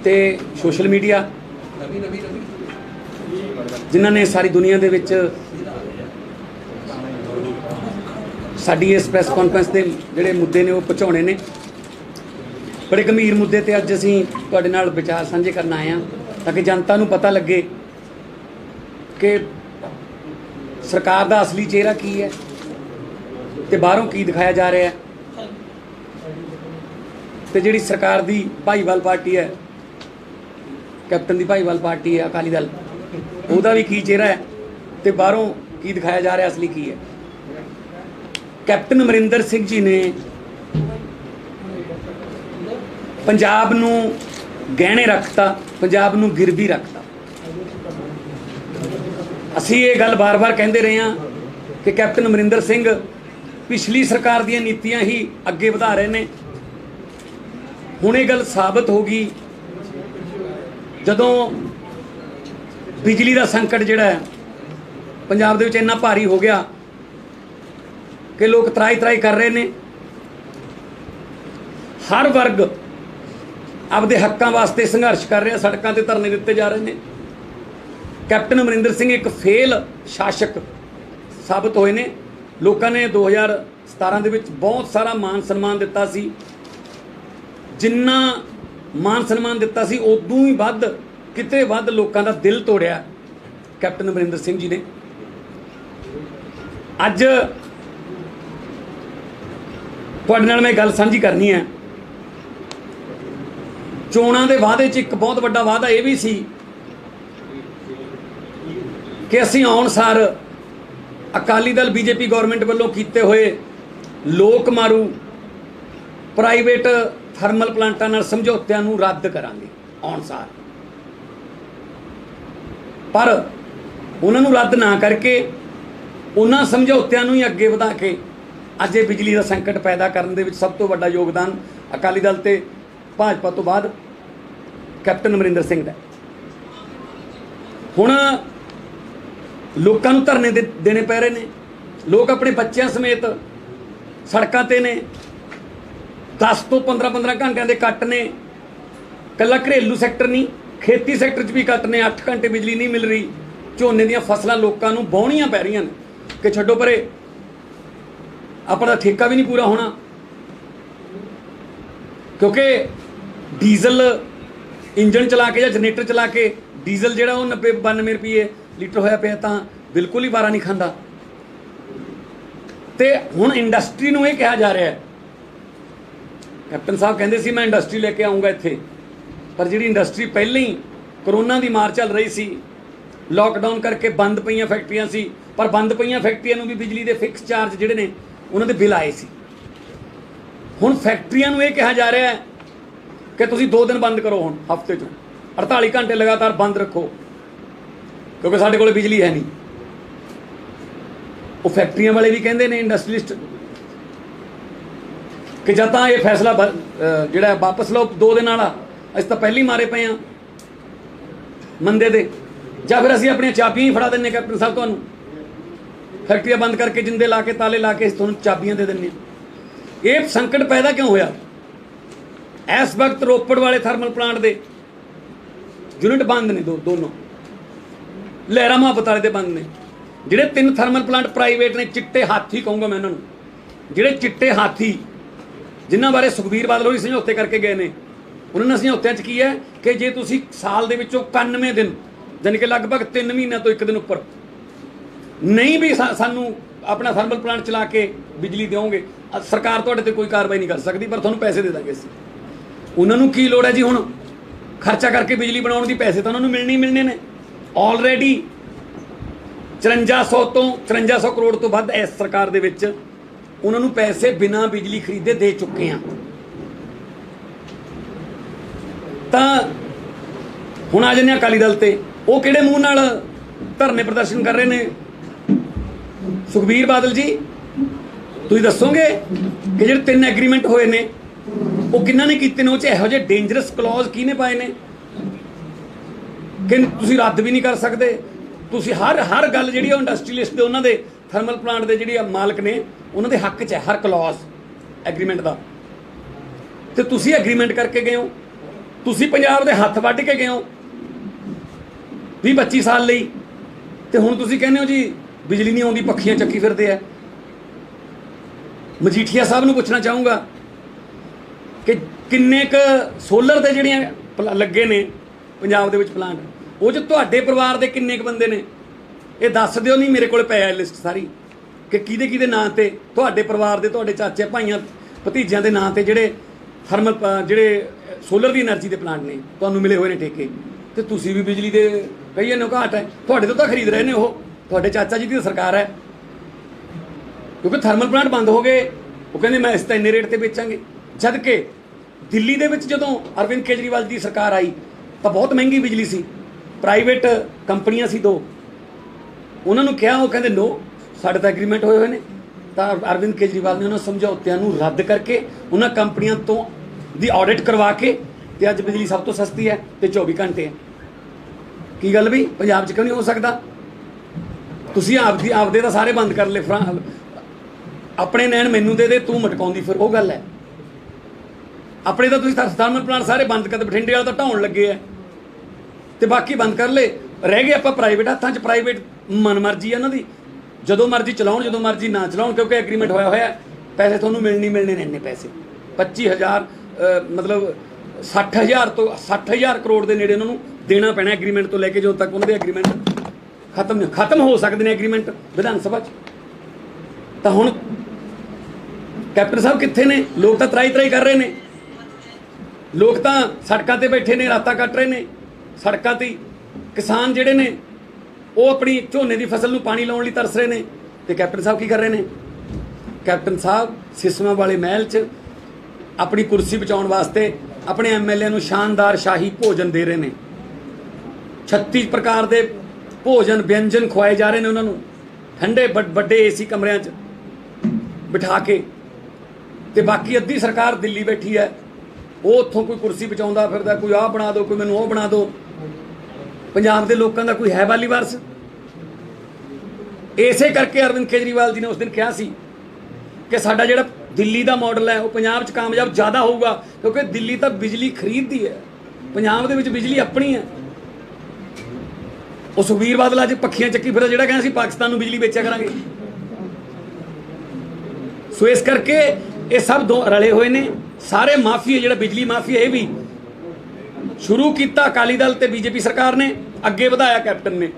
ਤੇ social media ਜਿਨ੍ਹਾਂ ਨੇ ਸਾਰੀ ਦੁਨੀਆ ਦੇ ਵਿੱਚ ਸਾਡੀ ਇਸ ਪ੍ਰੈਸ ਕਾਨਫਰੰਸ ਦੇ ਜਿਹੜੇ ਮੁੱਦੇ ਨੇ ਉਹ ਪਹੁੰਚਾਉਣੇ ਨੇ। बड़े गंभीर मुद्दे ते अज असीं तुहाडे नाल विचार साझे करन आए हैं ताकि जनता नूं पता लगे कि सरकार दा असली चेहरा की है ते बाहरों की दिखाया जा रहा है ते जिहड़ी सरकार दी भाईवाल पार्टी है, कैप्टन दी भाईवाल पार्टी है अकाली दल, उहदा भी की चेहरा है ते बाहरों की दिखाया जा रहा है, असली की है। कैप्टन अमरिंदर सिंह जी ने पंजाब नूं गहने रखता, पंजाब नूं गिरवी रखता। असीं ये गल बार बार कहते रहे हैं कि कैप्टन अमरिंदर सिंह पिछली सरकार दी नीतियां ही अगे वधा रहे ने। हुण ये गल साबित होगी जदों बिजली का संकट जिहड़ा है पंजाब दे विच इन्ना भारी हो गया कि लोग त्राई त्राई कर रहे ने। हर वर्ग आपदे हक्कां वास्ते संघर्ष कर रहे, सड़कों ते धरने दिते जा रहे हैं। कैप्टन अमरिंदर सिंह एक फेल शासक साबित होए ने। लोगों ने 2017 दे विच बहुत सारा मान सन्मान दिता सी, जिन्ना मान सन्मान दिता सी उदों ही वध किते वध लोगों का दिल तोड़िया कैप्टन अमरिंदर सिंह जी ने। अज तुहाडे नाल मैं गल साझी करनी है। चोणां दे वादे च एक बहुत वड्डा वादा यह भी सी कि असीं आउण सार अकाली दल बीजेपी गौरमेंट वालों कीते हुए लोक मारू प्राइवेट थर्मल प्लांटां नाल समझौतिਆਂ ਨੂੰ रद्द करांगे आउण सार। पर उन्हां नूं रद्द ना करके उन्हां समझौतिਆਂ ਨੂੰ ही अगे वधा के अज ये बिजली का संकट पैदा करने दे विच सब तो वड्डा योगदान अकाली दल ते भाजपा तो बाद कैप्टन अमरिंदर सिंह दा। हुण लोकां नूं धरने देने पै रहे ने, लोग अपने बच्चों समेत सड़कों ते ने। 10 तो 15 घंटिਆਂ ਦੇ ਕੱਟ ने। कल्ला घरेलू सैक्टर नहीं, खेती सैक्टर च भी ਕੱਟ ने। 8 घंटे बिजली नहीं मिल रही। झोने दीयां फसलां लोकां नूं वाहुणीਆਂ पै रहीਆਂ ने कि छड्डो परे अपना ठेका भी नहीं पूरा होना, क्योंकि डीजल इंजन चला के या जनरेटर चला के डीजल जो 90-92 रुपये लीटर होया पे तो बिल्कुल ही वारा नहीं खांदा। तो हुण इंडस्ट्री नूं ये कहा जा रहा है, कैप्टन साहब कहते सी मैं इंडस्ट्री लेके आऊँगा इत्थे, पर जिहड़ी इंडस्ट्री पहले ही करोना की मार चल रही सी, लॉकडाउन करके बंद पईयां फैक्ट्रियां सी, पर बंद पईयां फैक्ट्रियां नूं भी बिजली के फिक्स चार्ज जिहड़े ने उन्हां दे बिल आए सी। हुण फैक्ट्रियां नूं ये कहा जा रहा है कि तुसीं 2 दिन बंद करो, हुण हफ्ते चों 48 घंटे लगातार बंद रखो क्योंकि साडे कोल बिजली है नहीं। वो फैक्ट्रियां वाले भी कहंदे ने इंडस्ट्रीलिस्ट कि जद तां ये फैसला जिहड़ा वापस लो 2 दिन वाला, असीं तां पहले ही मारे पे हाँ मंदे दे, जां फिर असीं अपणियां चाबियां ही फड़ा दिंदे कैप्टन साहब तुहानूं। फैक्ट्रियां बंद करके जिंदे ला के ताले ला के तुहानूं चाबियां दे दिंदे। ये संकट पैदा क्यों होया? इस वक्त रोपड़ वाले थर्मल प्लांट दे यूनिट बंद ने, दोनों लहरा मुहब्बत वाले दे बंद ने। जिहड़े 3 थर्मल प्लांट प्राइवेट ने, चिट्टे हाथी कहूँगा मैं उन्होंने, जिहड़े चिट्टे हाथी जिन्हां बारे सुखबीर बादल होरी समझौते करके गए ने, उन्होंने समझौतिਆਂ च की है कि जे तुसीं साल दे विचों 91 दिन जानी कि लगभग 3 महीनों तो 1 दिन उपर नहीं भी सानू अपना थर्मल प्लांट चला के बिजली दोगे, सरकार तुहाडे ते कोई कार्रवाई नहीं कर सकती, पर तुहानूं पैसे दे देंगे असीं। उन्होंने की लोड़ है जी? हुण खर्चा करके बिजली बनाउण दी पैसे तो उन्होंने मिलने ही मिलने ने। ऑलरेडी 5400 तो 5300 करोड़ तो वध इस सरकार दे विच उन्होंने पैसे बिना बिजली खरीदे दे चुके हैं। तो हुण आ जाने अकाली दल ते, वो किहड़े मूँह नाल धरने प्रदर्शन कर रहे हैं? सुखबीर बादल जी तुसीं दसोगे कि जिहड़े 3 एग्रीमेंट होए ने वो किन्हां ने कीते ने? उह च इहो जिहे डेंजरस क्लॉज किहने पाए ने कि तुसीं रद्द भी नहीं कर सकते। तुसीं हर गल जिहड़ी इंडस्ट्रीलिस्ट दे उन्हां दे थर्मल प्लांट दे जिहड़े मालक ने उन्हां दे हक च है हर क्लॉज एग्रीमेंट का। तो तुसीं एग्रीमेंट करके गए हो ਤੁਸੀਂ ਪੰਜਾਬ ਦੇ ਹੱਥ ਵੱਢ ਕੇ ਗਏ ਹੋ 20-25 ਸਾਲ ਲਈ, ਤੇ ਹੁਣ ਤੁਸੀਂ ਕਹਿੰਦੇ ਹੋ ਜੀ ਬਿਜਲੀ ਨਹੀਂ ਆਉਂਦੀ, ਪੱਖੀਆਂ ਚੱਕੀ ਫਿਰਦੇ ਆ। ਮਜੀਠੀਆ ਸਾਹਿਬ ਨੂੰ ਪੁੱਛਣਾ ਚਾਹੂੰਗਾ ਕਿ ਕਿੰਨੇ ਕੁ ਸੋਲਰ ਦੇ ਜਿਹੜੀਆਂ ਲੱਗੇ ਨੇ ਪੰਜਾਬ ਦੇ ਵਿੱਚ ਪਲਾਂਟ, ਉਹ 'ਚ ਤੁਹਾਡੇ ਪਰਿਵਾਰ ਦੇ ਕਿੰਨੇ ਕੁ ਬੰਦੇ ਨੇ? ਇਹ ਦੱਸ ਦਿਓ। ਨਹੀਂ ਮੇਰੇ ਕੋਲ ਪਈ ਹੈ ਲਿਸਟ ਸਾਰੀ ਕਿ ਕਿਹਦੇ ਨਾਂ ਤੇ ਤੁਹਾਡੇ ਪਰਿਵਾਰ ਦੇ, ਤੁਹਾਡੇ ਚਾਚੇ ਭਾਈਆਂ ਭਤੀਜਿਆਂ ਦੇ ਨਾਂ ਤੇ ਜਿਹੜੇ ਥਰਮਲ ਜਿਹੜੇ ਸੋਲਰ ਦੀ એનર્ਜੀ ਦੇ ਪਲਾਂਟ ਨੇ ਤੁਹਾਨੂੰ ਮਿਲੇ ਹੋਏ ਨੇ ਠੇਕੇ, ਤੇ ਤੁਸੀਂ ਵੀ ਬਿਜਲੀ ਦੇ ਕਹੀਏ ਨੇ ਘਾਟ ਹੈ। ਤੁਹਾਡੇ ਤੋਂ ਤਾਂ ਖਰੀਦ ਰਹੇ ਨੇ, ਉਹ ਤੁਹਾਡੇ ਚਾਚਾ ਜੀ ਦੀ ਸਰਕਾਰ ਹੈ, ਕਿਉਂਕਿ ਥਰਮਲ ਪਲਾਂਟ ਬੰਦ ਹੋ ਗਏ। ਉਹ ਕਹਿੰਦੇ ਮੈਂ ਇਸ ਤਾਂ ਇੰਨੇ ਰੇਟ ਤੇ ਵੇਚਾਂਗੇ। ਜਦ ਕਿ ਦਿੱਲੀ ਦੇ ਵਿੱਚ ਜਦੋਂ ਅਰਵਿੰਦ ਕੇਜਰੀਵਾਲ ਦੀ ਸਰਕਾਰ ਆਈ ਤਾਂ ਬਹੁਤ ਮਹਿੰਗੀ ਬਿਜਲੀ ਸੀ, ਪ੍ਰਾਈਵੇਟ ਕੰਪਨੀਆਂ ਸੀ 2, ਉਹਨਾਂ ਨੂੰ ਕਿਹਾ, ਉਹ ਕਹਿੰਦੇ ਨੋ, ਸਾਡੇ ਤਾਂ ਐਗਰੀਮੈਂਟ ਹੋਏ ਹੋਏ ਨੇ। ਤਾਂ ਅਰਵਿੰਦ ਕੇਜਰੀਵਾਲ ਨੇ ਉਹਨਾਂ ਸਮਝੌਤਿਆਂ ਨੂੰ ਰੱਦ ਕਰਕੇ ਉਹਨਾਂ ਕੰਪਨੀਆਂ ਤੋਂ ਦੀ ਆਡਿਟ ਕਰਵਾ ਕੇ ਤੇ ਅੱਜ ਬਿਜਲੀ ਸਭ ਤੋਂ ਸਸਤੀ ਹੈ ਤੇ 24 ਘੰਟੇ ਹੈ। ਕੀ ਗੱਲ ਵੀ ਪੰਜਾਬ 'ਚ ਕਿਉਂ ਨਹੀਂ ਹੋ ਸਕਦਾ? ਤੁਸੀਂ ਆਪਦੇ ਤਾਂ ਸਾਰੇ ਬੰਦ ਕਰ ਲਏ, ਆਪਣੇ ਨੈਣ ਮੈਨੂੰ ਦੇ ਦੇ, ਤੂੰ ਮਟਕਾਉਂਦੀ ਫਿਰ, ਉਹ ਗੱਲ ਹੈ। ਆਪਣੇ ਤਾਂ ਤੁਸੀਂ ਥਰਮਲ ਪਲਾਂਟ ਸਾਰੇ ਬੰਦ ਕਰ, ਬਠਿੰਡੇ ਵਾਲਾ ਤਾਂ ਢਾਉਣ ਲੱਗੇ ਹੈ, ਤੇ ਬਾਕੀ ਬੰਦ ਕਰ ਲਏ। ਰਹਿ ਗਏ ਆਪਾਂ ਪ੍ਰਾਈਵੇਟ ਹੱਥਾਂ 'ਚ। ਪ੍ਰਾਈਵੇਟ ਮਨਮਰਜ਼ੀ ਹੈ ਉਹਨਾਂ ਦੀ, ਜਦੋਂ ਮਰਜ਼ੀ ਚਲਾਉਣ, ਜਦੋਂ ਮਰਜ਼ੀ ਨਾ ਚਲਾਉਣ, ਕਿਉਂਕਿ ਐਗਰੀਮੈਂਟ ਹੋਇਆ ਪੈਸੇ ਤੁਹਾਨੂੰ ਮਿਲਣੇ ਨੇ ਇੰਨੇ ਪੈਸੇ। 25,000 ਮਤਲਬ 60,000 ਤੋਂ 60,000 ਕਰੋੜ ਦੇ ਨੇੜੇ ਉਹਨਾਂ ਨੂੰ ਦੇਣਾ ਪੈਣਾ ਐਗਰੀਮੈਂਟ ਤੋਂ ਲੈ ਕੇ ਜਦੋਂ ਤੱਕ ਉਹਨਾਂ ਦੇ ਐਗਰੀਮੈਂਟ ਖਤਮ ਹੋ ਸਕਦੇ ਨੇ ਐਗਰੀਮੈਂਟ ਵਿਧਾਨ ਸਭਾ 'ਚ। ਤਾਂ ਹੁਣ ਕੈਪਟਨ ਸਾਹਿਬ ਕਿੱਥੇ ਨੇ? ਲੋਕ ਤਾਂ ਤਰਾਈ ਕਰ ਰਹੇ ਨੇ, ਲੋਕ ਤਾਂ ਸੜਕਾਂ ਤੇ ਬੈਠੇ ਨੇ, ਰਾਤਾਂ ਕੱਟ ਰਹੇ ਨੇ ਸੜਕਾਂ ਤੇ। ਕਿਸਾਨ ਜਿਹੜੇ ਨੇ ਉਹ ਆਪਣੀ ਝੋਨੇ ਦੀ ਫਸਲ ਨੂੰ ਪਾਣੀ ਲਾਉਣ ਲਈ ਤਰਸ ਰਹੇ ਨੇ, ਤੇ ਕੈਪਟਨ ਸਾਹਿਬ ਕੀ ਕਰ ਰਹੇ ਨੇ? ਕੈਪਟਨ ਸਾਹਿਬ ਸਿਸਮਾਂ ਵਾਲੇ ਮਹਿਲ 'ਚ ਆਪਣੀ ਕੁਰਸੀ ਬਚਾਉਣ ਵਾਸਤੇ ਆਪਣੇ ਐਮਐਲਏ ਨੂੰ ਸ਼ਾਨਦਾਰ ਸ਼ਾਹੀ ਭੋਜਨ ਦੇ ਰਹੇ ਨੇ। 36 ਪ੍ਰਕਾਰ ਦੇ ਭੋਜਨ ਵਿਅੰਜਨ ਖਵਾਏ ਜਾ ਰਹੇ ਨੇ ਉਹਨਾਂ ਨੂੰ, ਠੰਡੇ ਵੱਡੇ ਏਸੀ ਕਮਰਿਆਂ 'ਚ ਬਿਠਾ ਕੇ। ਤੇ ਬਾਕੀ ਅੱਧੀ ਸਰਕਾਰ ਦਿੱਲੀ ਬੈਠੀ ਹੈ, ਉਹ ਉੱਥੋਂ ਕੋਈ ਕੁਰਸੀ ਬਚਾਉਂਦਾ ਫਿਰਦਾ, ਕੋਈ ਆਹ ਬਣਾ ਦਿਓ, ਕੋਈ ਮੈਨੂੰ ਉਹ ਬਣਾ ਦਿਓ। ਪੰਜਾਬ ਦੇ ਲੋਕਾਂ ਦਾ ਕੋਈ ਹੈ ਵਾਲੀ ਵਾਰਸ? ਇਸੇ ਕਰਕੇ ਅਰਵਿੰਦ ਕੇਜਰੀਵਾਲ ਜੀ ਨੇ ਉਸ ਦਿਨ ਕਿਹਾ ਸੀ ਕਿ ਸਾਡਾ ਜਿਹੜਾ ਦਿੱਲੀ ਦਾ ਮਾਡਲ ਹੈ ਉਹ ਪੰਜਾਬ 'ਚ ਕਾਮਯਾਬ ਜ਼ਿਆਦਾ ਹੋਊਗਾ, ਕਿਉਂਕਿ ਦਿੱਲੀ ਤਾਂ ਬਿਜਲੀ ਖਰੀਦਦੀ ਹੈ, ਪੰਜਾਬ ਦੇ ਵਿੱਚ ਬਿਜਲੀ ਆਪਣੀ ਹੈ। ਉਹ ਸੁਖਬੀਰ ਬਾਦਲ ਅੱਜ ਪੱਖੀਆਂ ਚੱਕੀ ਫਿਰਦਾ, ਜਿਹੜਾ ਕਹਿੰਦਾ ਸੀ ਪਾਕਿਸਤਾਨ ਨੂੰ ਬਿਜਲੀ ਵੇਚਿਆ ਕਰਾਂਗੇ। ਸੋ ਇਸ ਕਰਕੇ ਇਹ ਸਭ ਦੋ ਰਲੇ ਹੋਏ ਨੇ ਸਾਰੇ ਮਾਫੀਆ। ਜਿਹੜਾ ਬਿਜਲੀ ਮਾਫੀਆ ਇਹ ਵੀ ਸ਼ੁਰੂ ਕੀਤਾ ਅਕਾਲੀ ਦਲ ਤੇ ਬੀਜੇਪੀ ਸਰਕਾਰ ਨੇ, ਅੱਗੇ ਵਧਾਇਆ ਕੈਪਟਨ ਨੇ।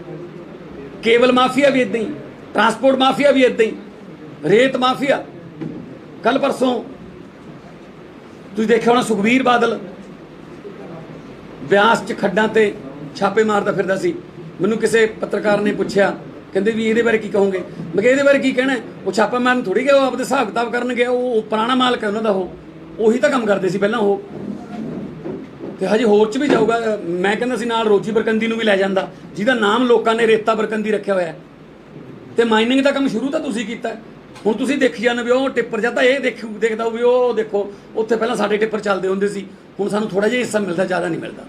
ਕੇਬਲ ਮਾਫੀਆ ਵੀ ਇੱਦਾਂ ਹੀ, ਟਰਾਂਸਪੋਰਟ ਮਾਫੀਆ ਵੀ ਇੱਦਾਂ ਹੀ, ਰੇਤ ਮਾਫੀਆ। ਕੱਲ ਪਰਸੋਂ ਤੁਸੀਂ ਦੇਖਿਆ ਹੋਣਾ ਸੁਖਬੀਰ ਬਾਦਲ ਬਿਆਸ 'ਚ ਖੱਡਾਂ ਤੇ ਛਾਪੇ ਮਾਰਦਾ ਫਿਰਦਾ ਸੀ। ਮੈਨੂੰ ਕਿਸੇ ਪੱਤਰਕਾਰ ਨੇ ਪੁੱਛਿਆ, ਕਹਿੰਦੇ ਵੀ ਇਹਦੇ ਬਾਰੇ ਕੀ ਕਹੋਗੇ? ਮੈਂ ਕਿਹਾ ਇਹਦੇ ਬਾਰੇ ਕੀ ਕਹਿਣਾ, ਉਹ ਛਾਪਾ ਮਾਰਨ ਥੋੜੀ ਗਿਆ, ਉਹ ਆਪਦੇ ਹਿਸਾਬ ਕਿਤਾਬ ਕਰਨ ਗਿਆ। ਉਹ ਪੁਰਾਣਾ ਮਾਲਕ ਹੈ ਉਹਨਾਂ ਦਾ, ਉਹੀ ਤਾਂ ਕੰਮ ਕਰਦੇ ਸੀ ਪਹਿਲਾਂ ਉਹ, ਤੇ ਹਜੇ ਹੋਰ 'ਚ ਵੀ ਜਾਊਗਾ। ਮੈਂ ਕਹਿੰਦਾ ਸੀ ਨਾਲ ਰੋਜੀ ਬਰਕੰਦੀ ਨੂੰ ਵੀ ਲੈ ਜਾਂਦਾ, ਜਿਹਦਾ ਨਾਮ ਲੋਕਾਂ ਨੇ ਰੇਤਾ ਬਰਕੰਦੀ ਰੱਖਿਆ ਹੋਇਆ। ਤੇ ਮਾਈਨਿੰਗ ਦਾ ਕੰਮ ਸ਼ੁਰੂ ਤਾਂ ਤੁਸੀਂ ਕੀਤਾ, ਹੁਣ ਤੁਸੀਂ ਦੇਖੀ ਜਾਂਦੇ ਵੀ ਉਹ ਟਿੱਪਰ ਜਾਂ ਤਾਂ ਇਹ ਦੇਖਦਾ ਵੀ ਉਹ ਦੇਖੋ ਉੱਥੇ ਪਹਿਲਾਂ ਸਾਡੇ ਟਿੱਪਰ ਚੱਲਦੇ ਹੁੰਦੇ ਸੀ, ਹੁਣ ਸਾਨੂੰ ਥੋੜਾ ਜਿਹਾ ਹਿੱਸਾ ਮਿਲਦਾ, ਜ਼ਿਆਦਾ ਨਹੀਂ ਮਿਲਦਾ।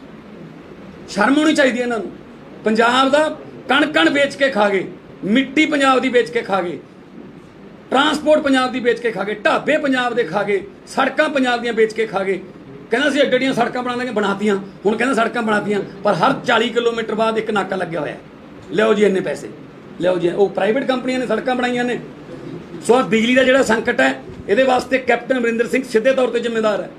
ਸ਼ਰਮ ਹੋਣੀ ਚਾਹੀਦੀ ਹੈ ਇਹਨਾਂ ਨੂੰ। ਪੰਜਾਬ ਦਾ ਕਣ ਵੇਚ ਕੇ ਖਾ ਗਏ, ਮਿੱਟੀ ਪੰਜਾਬ ਦੀ ਵੇਚ ਕੇ ਖਾ ਗਏ, ਟਰਾਂਸਪੋਰਟ ਪੰਜਾਬ ਦੀ ਵੇਚ ਕੇ ਖਾ ਗਏ, ਢਾਬੇ ਪੰਜਾਬ ਦੇ ਖਾ ਗਏ, ਸੜਕਾਂ ਪੰਜਾਬ ਦੀਆਂ ਵੇਚ ਕੇ ਖਾ ਗਏ। ਕਹਿੰਦਾ ਸੀ ਅੱਡੀਆਂ ਸੜਕਾਂ ਬਣਾ ਦਾਂਗੇ, ਬਣਾਤੀਆਂ। ਹੁਣ ਕਹਿੰਦਾ ਸੜਕਾਂ ਬਣਾਤੀਆਂ, ਪਰ ਹਰ 40 ਕਿਲੋਮੀਟਰ ਬਾਅਦ ਇੱਕ ਨਾਕਾ ਲੱਗਿਆ ਹੋਇਆ। ਲਿਆਓ ਜੀ ਇੰਨੇ ਪੈਸੇ, ਲਿਆਓ ਜੀ। ਉਹ ਪ੍ਰਾਈਵੇਟ ਕੰਪਨੀਆਂ ਨੇ ਸੜਕਾਂ ਬਣਾਈਆਂ ਨੇ। ਸੋ ਆ ਬਿਜਲੀ ਦਾ ਜਿਹੜਾ ਸੰਕਟ ਹੈ, ਇਹਦੇ ਵਾਸਤੇ ਕੈਪਟਨ ਅਮਰਿੰਦਰ ਸਿੰਘ ਸਿੱਧੇ ਤੌਰ ਤੇ ਜ਼ਿੰਮੇਦਾਰ ਹੈ।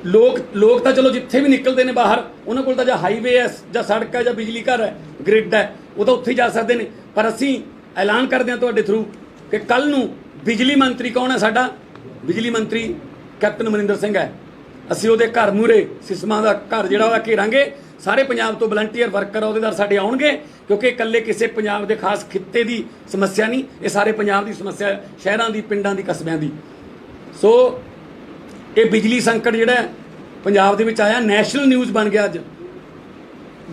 ਲੋਕ ਤਾਂ ਚਲੋ ਜਿੱਥੇ ਵੀ ਨਿਕਲਦੇ ਨੇ ਬਾਹਰ, ਉਹਨਾਂ ਕੋਲ ਤਾਂ ਜਾਂ ਹਾਈਵੇ ਹੈ, ਜਾਂ ਸੜਕ ਹੈ, ਜਾਂ ਬਿਜਲੀ ਘਰ ਹੈ, ਗ੍ਰਿਡ ਹੈ, ਉਹ ਤਾਂ ਉੱਥੇ ਹੀ ਜਾ ਸਕਦੇ ਨੇ। ਪਰ ਅਸੀਂ ਐਲਾਨ ਕਰਦੇ ਹਾਂ ਤੁਹਾਡੇ ਥਰੂ ਕਿ ਕੱਲ ਨੂੰ ਬਿਜਲੀ ਮੰਤਰੀ ਕੌਣ ਹੈ? ਸਾਡਾ ਬਿਜਲੀ ਮੰਤਰੀ ਕੈਪਟਨ ਅਮਰਿੰਦਰ ਸਿੰਘ ਹੈ। ਅਸੀਂ ਉਹਦੇ ਘਰ ਮੂਹਰੇ ਸਿਸਮਾਂ ਦਾ ਘਰ ਜਿਹੜਾ ਉਹਦਾ ਘੇਰਾਂਗੇ। ਸਾਰੇ ਪੰਜਾਬ ਤੋਂ ਵਲੰਟੀਅਰ ਵਰਕਰ ਅਹੁਦੇਦਾਰ ਸਾਡੇ ਆਉਣਗੇ, ਕਿਉਂਕਿ ਇਕੱਲੇ ਕਿਸੇ ਪੰਜਾਬ ਦੇ ਖਾਸ ਖਿੱਤੇ ਦੀ ਸਮੱਸਿਆ ਨਹੀਂ, ਇਹ ਸਾਰੇ ਪੰਜਾਬ ਦੀ ਸਮੱਸਿਆ, ਸ਼ਹਿਰਾਂ ਦੀ, ਪਿੰਡਾਂ ਦੀ, ਕਸਬਿਆਂ ਦੀ। ਸੋ ਇਹ ਬਿਜਲੀ ਸੰਕਟ ਜਿਹੜਾ ਪੰਜਾਬ ਦੇ ਵਿੱਚ ਆਇਆ, ਨੈਸ਼ਨਲ ਨਿਊਜ਼ ਬਣ ਗਿਆ ਅੱਜ।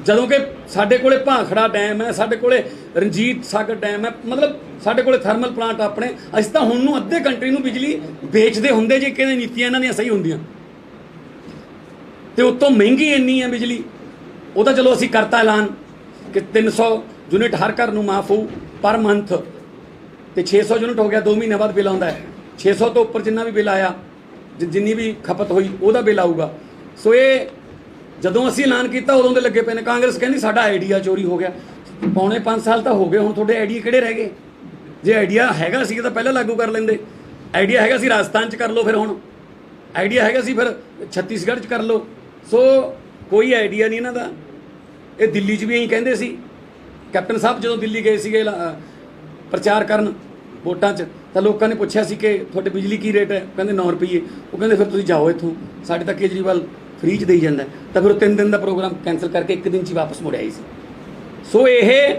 ਜਦੋਂ ਕਿ ਸਾਡੇ ਕੋਲੇ ਭਾਖੜਾ ਡੈਮ ਹੈ, ਸਾਡੇ ਕੋਲੇ ਰਣਜੀਤ ਸਾਗਰ ਡੈਮ ਹੈ, ਮਤਲਬ ਸਾਡੇ ਕੋਲੇ ਥਰਮਲ ਪਲਾਂਟ ਆਪਣੇ। ਅਸੀਂ ਤਾਂ ਹੁਣ ਨੂੰ ਅੱਧੇ ਕੰਟਰੀ ਨੂੰ ਬਿਜਲੀ ਵੇਚਦੇ ਹੁੰਦੇ ਜੇ ਕਿਹਦੇ ਨੀਤੀਆਂ ਇਹਨਾਂ ਦੀਆਂ ਸਹੀ ਹੁੰਦੀਆਂ। ਤੇ ਉਤੋਂ ਮਹਿੰਗੀ ਇੰਨੀ ਹੈ ਬਿਜਲੀ। ਉਹ ਤਾਂ ਚਲੋ ਅਸੀਂ ਕਰਤਾ ਐਲਾਨ ਕਿ 300 ਯੂਨਿਟ ਹਰ ਘਰ ਨੂੰ ਮਾਫ ਹੋਊ ਪਰ ਮੰਥ, ਤੇ 600 ਯੂਨਿਟ ਹੋ ਗਿਆ, 2 ਮਹੀਨੇ ਬਾਅਦ ਬਿੱਲ ਆਉਂਦਾ ਹੈ। 600 ਤੋਂ ਉੱਪਰ ਜਿੰਨਾ ਵੀ ਬਿੱਲ ਆਇਆ, ਜਿੰਨੀ ਵੀ ਖਪਤ ਹੋਈ ਉਹਦਾ ਬਿੱਲ ਆਊਗਾ। ਸੋ ਇਹ ਜਦੋਂ ਅਸੀਂ ਐਲਾਨ ਕੀਤਾ ਉਦੋਂ ਦੇ ਲੱਗੇ ਪਏ ਨੇ। ਕਾਂਗਰਸ ਕਹਿੰਦੀ ਸਾਡਾ ਆਈਡੀਆ ਚੋਰੀ ਹੋ ਗਿਆ। ਪੌਣੇ 5 ਸਾਲ ਤਾਂ ਹੋ ਗਏ, ਹੁਣ ਤੁਹਾਡੇ ਆਈਡੀਆ ਕਿਹੜੇ ਰਹਿ ਗਏ? ਜੇ ਆਈਡੀਆ ਹੈਗਾ ਸੀ ਤਾਂ ਪਹਿਲਾਂ ਲਾਗੂ ਕਰ ਲੈਂਦੇ। ਆਈਡੀਆ ਹੈਗਾ ਸੀ ਰਾਜਸਥਾਨ 'ਚ ਕਰ ਲਓ, ਫਿਰ ਹੁਣ ਆਈਡੀਆ ਹੈਗਾ ਸੀ ਫਿਰ ਛੱਤੀਸਗੜ੍ਹ 'ਚ ਕਰ ਲਓ। ਸੋ ਕੋਈ ਆਈਡੀਆ ਨਹੀਂ ਇਹਨਾਂ ਦਾ। ਇਹ ਦਿੱਲੀ 'ਚ ਵੀ ਇਹੀ ਕਹਿੰਦੇ ਸੀ। ਕੈਪਟਨ ਸਾਹਿਬ ਜਦੋਂ ਦਿੱਲੀ ਗਏ ਸੀਗੇ ਪ੍ਰਚਾਰ ਕਰਨ ਵੋਟਾਂ 'ਚ, ਤਾਂ ਲੋਕਾਂ ਨੇ ਪੁੱਛਿਆ ਸੀ ਕਿ ਤੁਹਾਡੇ ਬਿਜਲੀ ਕੀ ਰੇਟ ਹੈ? ਕਹਿੰਦੇ 9 ਰੁਪਏ। ਉਹ ਕਹਿੰਦੇ ਫਿਰ ਤੁਸੀਂ ਜਾਓ ਇੱਥੋਂ, ਸਾਡੇ ਤਾਂ ਕੇਜਰੀਵਾਲ ਫ੍ਰੀ 'ਚ ਦੇਈ ਜਾਂਦਾ। ਤਾਂ ਫਿਰ ਉਹ 3 ਦਿਨ ਦਾ ਪ੍ਰੋਗਰਾਮ ਕੈਂਸਲ ਕਰਕੇ 1 ਦਿਨ 'ਚ ਹੀ ਵਾਪਸ ਮੁੜ ਆਈ ਸੀ। ਸੋ ਇਹ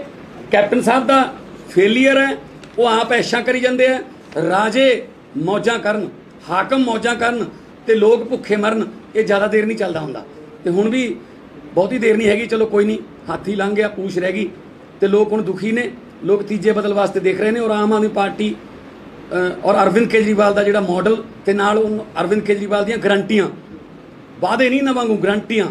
ਕੈਪਟਨ ਸਾਹਿਬ ਦਾ ਫੇਲੀਅਰ ਹੈ। ਉਹ ਆਪ ਐਸ਼ਾਂ ਕਰੀ ਜਾਂਦੇ ਆ, ਰਾਜੇ ਮੌਜਾਂ ਕਰਨ, ਹਾਕਮ ਮੌਜਾਂ ਕਰਨ ਤੇ ਲੋਕ ਭੁੱਖੇ ਮਰਨ। ਇਹ ਜ਼ਿਆਦਾ ਦੇਰ ਨਹੀਂ ਚੱਲਦਾ ਹੁੰਦਾ। ਤੇ ਹੁਣ ਵੀ ਬਹੁਤੀ ਦੇਰ ਨਹੀਂ ਹੈਗੀ। ਚਲੋ ਕੋਈ ਨਹੀਂ, ਹਾਥੀ ਲੰਘ ਗਿਆ, ਪੂਛ ਰਹਿ ਗਈ। ਤੇ ਲੋਕ ਹੁਣ ਦੁਖੀ ਨੇ। ਲੋਕ ਤੀਜੇ ਬਦਲ ਵਾਸਤੇ ਦੇਖ ਰਹੇ ਨੇ। ਔਰ ਆਮ ਆਦਮੀ ਪਾਰਟੀ ਔਰ ਅਰਵਿੰਦ ਕੇਜਰੀਵਾਲ ਦਾ ਜਿਹੜਾ ਮਾਡਲ ਤੇ ਨਾਲ ਅਰਵਿੰਦ ਕੇਜਰੀਵਾਲ ਦੀਆਂ ਗਰੰਟੀਆਂ, ਵਾਅਦੇ ਨਹੀਂ ਨਾ ਵਾਂਗੂ ਗਰੰਟੀਆਂ,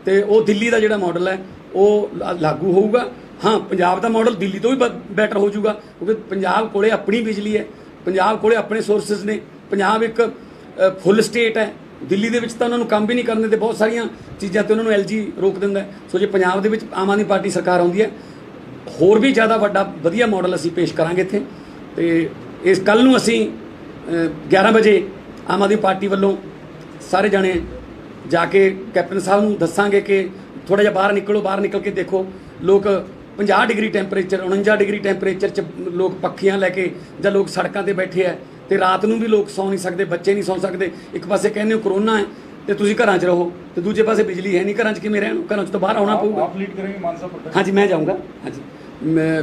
ਤੇ ਉਹ ਦਿੱਲੀ ਦਾ ਜਿਹੜਾ ਮਾਡਲ ਹੈ ਉਹ ਲਾਗੂ ਹੋਊਗਾ। ਹਾਂ, ਪੰਜਾਬ ਦਾ ਮਾਡਲ ਦਿੱਲੀ ਤੋਂ ਵੀ ਬੈਟਰ ਹੋ ਜਾਊਗਾ, ਕਿਉਂਕਿ ਪੰਜਾਬ ਕੋਲੇ ਆਪਣੀ ਬਿਜਲੀ ਹੈ, ਪੰਜਾਬ ਕੋਲੇ ਆਪਣੇ ਸੋਰਸਿਸ ਨੇ। ਪੰਜਾਬ ਇੱਕ ਫੁੱਲ ਸਟੇਟ ਹੈ। ਦਿੱਲੀ ਦੇ ਵਿੱਚ ਤਾਂ ਉਹਨਾਂ ਨੂੰ ਕੰਮ ਵੀ ਨਹੀਂ ਕਰਨ ਦਿੰਦੇ, ਬਹੁਤ ਸਾਰੀਆਂ ਚੀਜ਼ਾਂ ਤੇ ਉਹਨਾਂ ਨੂੰ LG ਰੋਕ ਦਿੰਦਾ। ਸੋ ਜੇ ਪੰਜਾਬ ਦੇ ਵਿੱਚ ਆਮ ਆਦਮੀ ਪਾਰਟੀ ਸਰਕਾਰ ਆਉਂਦੀ ਹੈ, ਹੋਰ ਵੀ ਜ਼ਿਆਦਾ ਵੱਡਾ ਵਧੀਆ ਮਾਡਲ ਅਸੀਂ ਪੇਸ਼ ਕਰਾਂਗੇ ਇੱਥੇ। ਤੇ ਇਸ ਕੱਲ੍ਹ ਨੂੰ ਅਸੀਂ 11 ਵਜੇ ਆਮ ਆਦਮੀ ਪਾਰਟੀ ਵੱਲੋਂ ਸਾਰੇ ਜਾਣੇ ਜਾ ਕੇ ਕੈਪਟਨ ਸਾਹਿਬ ਨੂੰ ਦੱਸਾਂਗੇ ਕਿ ਥੋੜ੍ਹਾ ਜਿਹਾ ਬਾਹਰ ਨਿਕਲੋ। ਬਾਹਰ ਨਿਕਲ ਕੇ ਦੇਖੋ, ਲੋਕ 50 ਡਿਗਰੀ ਟੈਂਪਰੇਚਰ, 49 ਡਿਗਰੀ ਟੈਂਪਰੇਚਰ 'ਚ ਲੋਕ ਪੱਖੀਆਂ ਲੈ ਕੇ ਜਾਂ ਲੋਕ ਸੜਕਾਂ 'ਤੇ ਬੈਠੇ ਆ। ਤੇ ਰਾਤ ਨੂੰ ਵੀ ਲੋਕ ਸੌਂ ਨਹੀਂ ਸਕਦੇ, ਬੱਚੇ ਨਹੀਂ ਸੌਂ ਸਕਦੇ। ਇੱਕ ਪਾਸੇ ਕਹਿੰਦੇ ਹੋ ਕਰੋਨਾ ਹੈ ਤੇ ਤੁਸੀਂ ਘਰਾਂ 'ਚ ਰਹੋ, ਤੇ ਦੂਜੇ ਪਾਸੇ ਬਿਜਲੀ ਹੈ ਨਹੀਂ। ਘਰਾਂ 'ਚ ਕਿਵੇਂ ਰਹਿਣ? ਘਰਾਂ 'ਚ ਤਾਂ ਬਾਹਰ ਆਉਣਾ ਪਊਗਾ। ਆਪ ਲੀਡ ਕਰੇਂਗੇ ਮਾਨਸਾ ਪ੍ਰੋਟੈਸਟ? ਹਾਂਜੀ, ਮੈਂ ਜਾਊਂਗਾ। ਹਾਂਜੀ,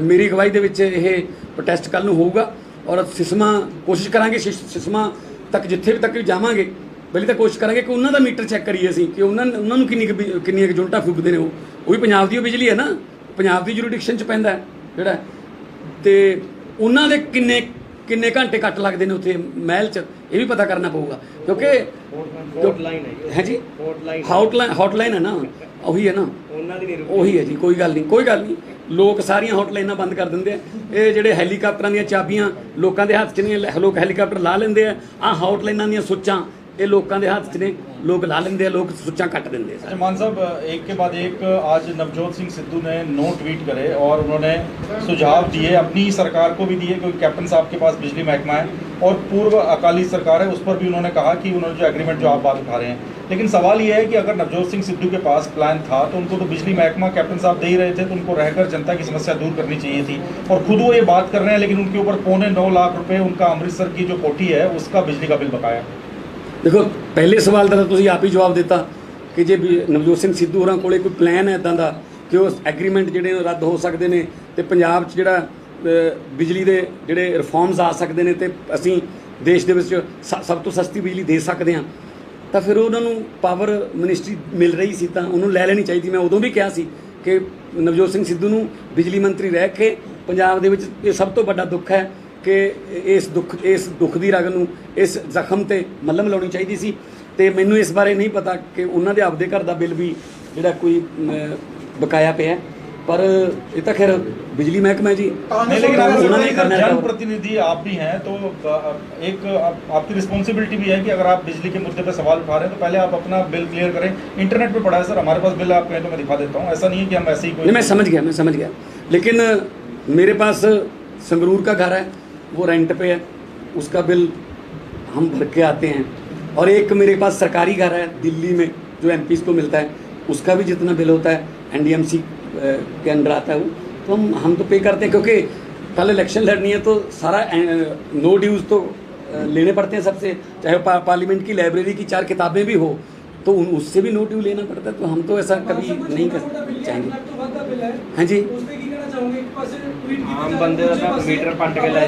ਮੇਰੀ ਅਗਵਾਈ ਦੇ ਵਿੱਚ ਇਹ ਪ੍ਰੋਟੈਸਟ ਕੱਲ੍ਹ ਨੂੰ ਹੋਊਗਾ। ਔਰ ਸਿਸਮਾ ਕੋਸ਼ਿਸ਼ ਕਰਾਂਗੇ, ਸਿਸਮਾ ਤੱਕ ਜਿੱਥੇ ਵੀ ਤੱਕ ਵੀ ਜਾਵਾਂਗੇ, ਪਹਿਲੇ ਤਾਂ ਕੋਸ਼ਿਸ਼ ਕਰਾਂਗੇ ਕਿ ਉਹਨਾਂ ਦਾ ਮੀਟਰ ਚੈੱਕ ਕਰੀਏ ਅਸੀਂ ਕਿ ਉਹਨਾਂ ਨੂੰ ਕਿੰਨੀਆਂ ਯੂਨਿਟਾਂ ਫੂਕਦੇ ਨੇ। ਉਹ ਵੀ ਪੰਜਾਬ ਦੀ ਉਹ ਬਿਜਲੀ ਹੈ ਨਾ, ਪੰਜਾਬ ਦੀ ਜੁਰੀਡਿਕਸ਼ਨ 'ਚ ਪੈਂਦਾ ਜਿਹੜਾ। ਤੇ ਉਹਨਾਂ ਦੇ ਕਿੰਨੇ ਘੰਟੇ ਕੱਟ ਲੱਗਦੇ ਨੇ ਉੱਥੇ ਮਹਿਲ 'ਚ, ਇਹ ਵੀ ਪਤਾ ਕਰਨਾ ਪਊਗਾ। ਕਿਉਂਕਿ ਹੈ ਜੀ, ਹੌਟਲਾਈਨ ਹੈ ਨਾ, ਉਹੀ ਹੈ ਨਾ, ਉਹੀ ਹੈ ਜੀ। ਕੋਈ ਗੱਲ ਨਹੀਂ। ਲੋਕ ਸਾਰੀਆਂ ਹੌਟਲਾਈਨਾਂ ਬੰਦ ਕਰ ਦਿੰਦੇ ਆ। ਇਹ ਜਿਹੜੇ ਹੈਲੀਕਾਪਟਰਾਂ ਦੀਆਂ ਚਾਬੀਆਂ ਲੋਕਾਂ ਦੇ ਹੱਥ 'ਚ ਨੇ, ਲੋਕ ਹੈਲੀਕਾਪਟਰ ਲਾ ਲੈਂਦੇ ਆ। ਆਹ ਹੌਟਲਾਈਨਾਂ ਦੀਆਂ ਸੁੱਚਾਂ ये लोगों के हाथ ने लोग ला लेंगे, लोग सुच्चा कट देंगे। मान साहब, एक के बाद एक आज नवजोत सिंह सिद्धू ने नो ट्वीट करे और उन्होंने सुझाव दिए, अपनी सरकार को भी दिए, क्योंकि कैप्टन साहब के पास बिजली महकमा है और पूर्व अकाली सरकार है, उस पर भी उन्होंने कहा कि उन्होंने जो एग्रीमेंट जो आप बात उठा रहे हैं। लेकिन सवाल ये है कि अगर नवजोत सिंह सिद्धू के पास प्लान था तो उनको तो बिजली महकमा कैप्टन साहब दे ही रहे थे, तो उनको रहकर जनता की समस्या दूर करनी चाहिए थी। और खुद वो ये बात कर रहे हैं, लेकिन उनके ऊपर 9.25 लाख रुपए उनका अमृतसर की जो कोठी है उसका बिजली का बिल बकाया। देखो, पहले सवाल का तुसीं आप ही जवाब देता कि जे नवजोत सिंह सिद्धू होरां कोले कोई प्लान है इदां दा कि वो एग्रीमेंट जिहड़े रद्द हो सकते हैं ते पंजाब च जिहड़ा बिजली दे जिहड़े रिफॉर्म्स आ सकते हैं ते असीं देश दे विच सब तो सस्ती बिजली दे सकते हैं, तो फिर उन्होंने पावर मिनिस्ट्री मिल रही सी तां उन्होंने लै लैनी चाहिए। मैं उदों भी कहा सी कि नवजोत सिंह सिद्धू नूं बिजली मंत्री रह के पंजाब दे विच ये सब तो वड्डा दुख है कि इस दुख की रग नूं इस जख्म ते मलम लाउणी चाहिए सी। ते मैनूं इस बारे नहीं पता कि उन्हां दे आपदे घर दा बिल भी जिहड़ा कोई बकाया पिया, पर ये तो खैर बिजली महकमा जी। लेकिन अगर जनप्रतिनिधि आप भी हैं तो एक आपकी रिस्पॉन्सिबिलिटी भी है कि अगर आप बिजली के मुद्दे पर सवाल उठा रहे हैं तो पहले आप अपना बिल क्लियर करें। इंटरनेट पे पड़ा है सर, हमारे पास बिल आप कहें तो मैं दिखा देता हूँ, ऐसा नहीं है कि हम ऐसे ही कोई। मैं समझ गया, लेकिन मेरे पास संगरूर का घर है, वो रेंट पे है, उसका बिल हम भर के आते हैं। और एक मेरे पास सरकारी घर है दिल्ली में जो MPs को मिलता है, उसका भी जितना बिल होता है NDMC के अंडर आता है वो, तो हम तो पे करते हैं, क्योंकि कल इलेक्शन लड़नी है तो सारा नो ड्यूज़ तो लेने पड़ते हैं सबसे, चाहे पार्लियामेंट की लाइब्रेरी की 4 किताबें भी हो तो उससे भी नो ड्यू लेना पड़ता है। तो हम तो ऐसा कभी नहीं कर चाहेंगे। हाँ जी, आम बंदे का मीटर पट के लै